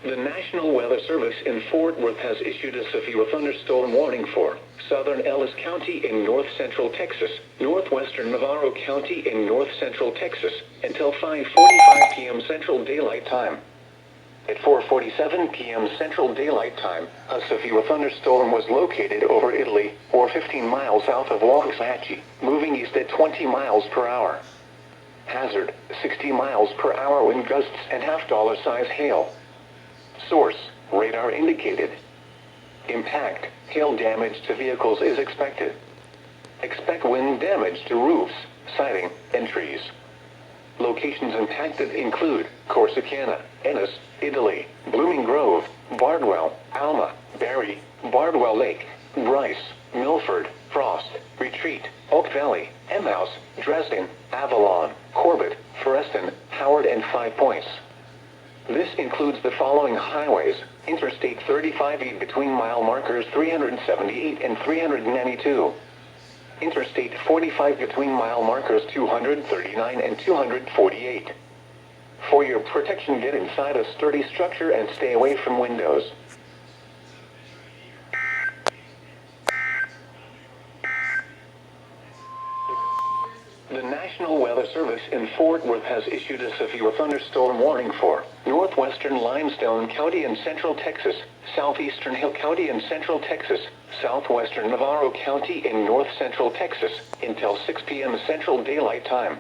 The National Weather Service in Fort Worth has issued a severe thunderstorm warning for southern Ellis County in north-central Texas, northwestern Navarro County in north-central Texas, until 5:45 p.m. Central Daylight Time. At 4:47 p.m. Central Daylight Time, a severe thunderstorm was located over Italy, or 15 miles south of Waxahachie, moving east at 20 miles per hour. Hazard, 60 miles per hour wind gusts and half-dollar size hail. Source, radar indicated. Impact, hail damage to vehicles is expected. Expect wind damage to roofs, siding, and trees. Locations impacted include Corsicana, Ennis, Italy, Blooming Grove, Bardwell, Alma, Barry, Bardwell Lake, Bryce, Milford, Frost, Retreat, Oak Valley, Emhouse, Dresden, Avalon, Corbett, Foreston, Howard, and Five Points. This includes the following highways: Interstate 35E between mile markers 378 and 392. Interstate 45 between mile markers 239 and 248. For your protection, get inside a sturdy structure and stay away from windows. The National Weather Service in Fort Worth has issued a severe thunderstorm warning for northwestern Limestone County in central Texas, southeastern Hill County in central Texas, southwestern Navarro County in north-central Texas, until 6 p.m. Central Daylight Time.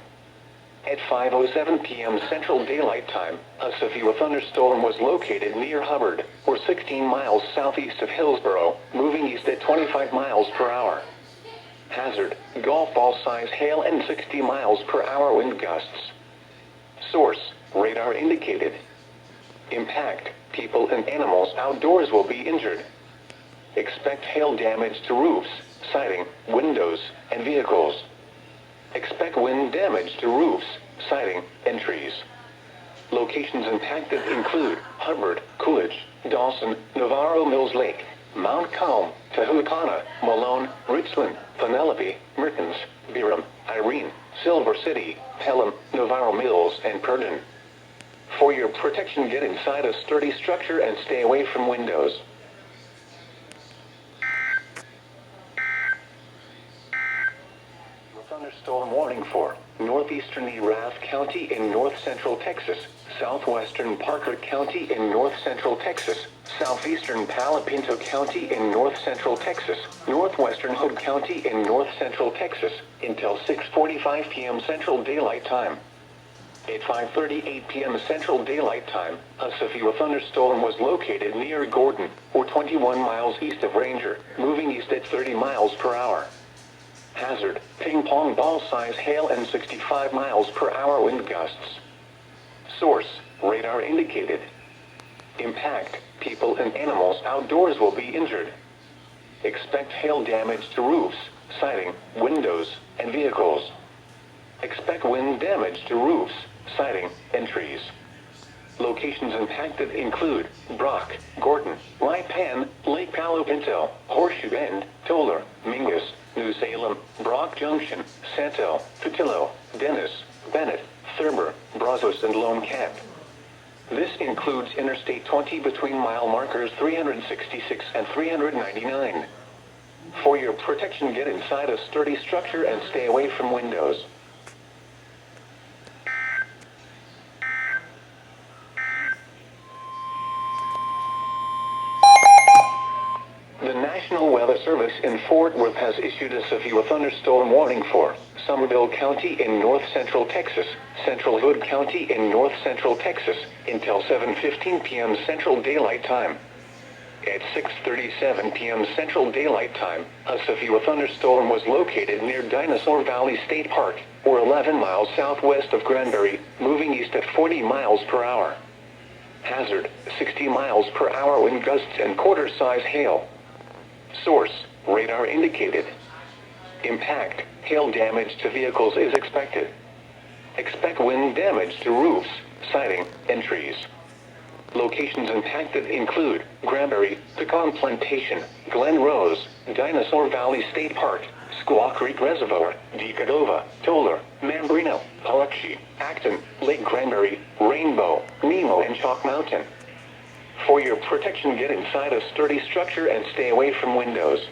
At 5:07 p.m. Central Daylight Time, a severe thunderstorm was located near Hubbard, or 16 miles southeast of Hillsboro, moving east at 25 miles per hour. Hazard, golf ball size hail and 60 miles per hour wind gusts. Source, radar indicated. Impact, people and animals outdoors will be injured. Expect hail damage to roofs, siding, windows, and vehicles. Expect wind damage to roofs, siding, and trees. Locations impacted include Hubbard, Coolidge, Dawson, Navarro Mills Lake, Mount Calm, Tehuacana, Malone, Richland, Penelope, Mertens, Byram, Irene, Silver City, Pelham, Navarro Mills, and Purdon. For your protection, get inside a sturdy structure and stay away from windows. Thunderstorm warning for northeastern Erath County in north-central Texas, southwestern Parker County in north-central Texas, southeastern Palo Pinto County in north-central Texas, northwestern Hood County in north-central Texas, until 6:45 p.m. Central Daylight Time. At 5:38 p.m. Central Daylight Time, a severe thunderstorm was located near Gordon, or 21 miles east of Ranger, moving east at 30 miles per hour. Hazard, ping pong ball size hail and 65 miles per hour wind gusts. Source, radar indicated. Impact, people and animals outdoors will be injured. Expect hail damage to roofs, siding, windows, and vehicles. Expect wind damage to roofs, siding, and trees. Locations impacted include Brock, Gordon, Lipan, Lake Palo Pinto, Horseshoe Bend, Toller, Mingus, New Salem, Brock Junction, Santo, Patillo, Dennis, Bennett, Thurber, Brazos, and Lone Camp. This includes Interstate 20 between mile markers 366 and 399. For your protection, get inside a sturdy structure and stay away from windows. The National Weather Service in Fort Worth has issued a severe thunderstorm warning for Somervell County in north-central Texas, central Hood County in north-central Texas, until 7:15 p.m. Central Daylight Time. At 6:37 p.m. Central Daylight Time, a severe thunderstorm was located near Dinosaur Valley State Park, or 11 miles southwest of Granbury, moving east at 40 miles per hour. Hazard, 60 miles per hour wind gusts and quarter-size hail. Source, radar indicated. Impact, hail damage to vehicles is expected. Expect wind damage to roofs, siding, and trees. Locations impacted include Granbury, Pecan Plantation, Glen Rose, Dinosaur Valley State Park, Squaw Creek Reservoir, Decadova, Toller, Mambrino, Paluxy, Acton, Lake Granbury, Rainbow, Nemo, and Chalk Mountain. For your protection, get inside a sturdy structure and stay away from windows.